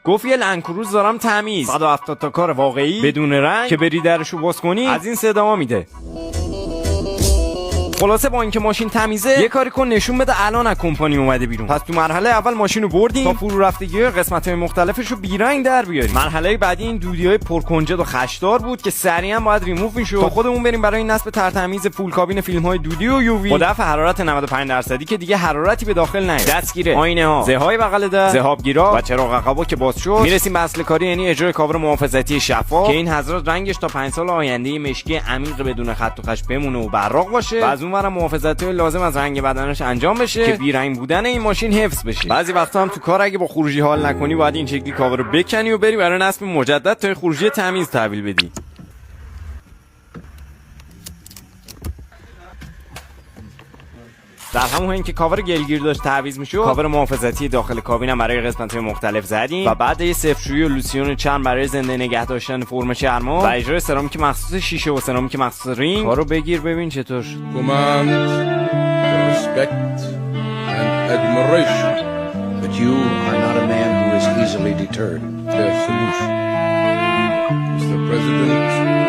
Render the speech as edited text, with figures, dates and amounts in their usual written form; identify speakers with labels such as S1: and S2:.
S1: گفت یه لنکروز دارم تمیز، 170 تا کار واقعی بدون رنگ که بری درشو باز کنی از این صدا میده. خلاصه با اینکه ماشین تمیزه یه کاری کن نشون بده الان از کمپانی اومده بیرون. پس تو مرحله اول ماشینو بردیم تا فرو رفتگی قسمت‌های مختلفشو بیرنگ در بیاریم. مرحله بعدی این دودیای پرکنجد و خشدار بود که سریعا باید ریموو میشد تا خودمون بریم برای نصب ترتمیز فول کابین فیلم‌های دودی و یووی با دفع حرارت 95% که دیگه حرارتی به داخل نیاد. دستگیره، آینه ها، زهای بغل در، ذهابگیرا و چراغ عقبا که باز شد. میرسیم به اصل کاری، یعنی اجرای کاور محافظتی شفاف که این حضرات رنگش تا 5 سال آینده مشکی عمیق بدون خط و خش بمونه و براق باشه. اونورم محافظت‌های لازم از رنگ بدنش انجام بشه که بیرنگ بودن این ماشین حفظ بشه. بعضی وقتا هم تو کار اگه با خروجی حال نکنی باید این شکلی کاور رو بکنی و بری برای نصب مجدد تا خروجی تمیز تحویل بدی. در همون حین که کاور گلگیر داشت تعویض میشد، کاور محافظتی داخل کابین هم برای قسمت‌های مختلف زدیم و بعد یه صفرشویی و لوسیون چرم برای زنده نگه داشتن فرم چرما و اجرای سرامیک مخصوص شیشه و سرامیک مخصوص رینگ کارو بگیر ببین چطور شد.
S2: Command, respect and admiration.
S3: But you are not a man who is easily deterred.
S2: Their solution. Mr. President,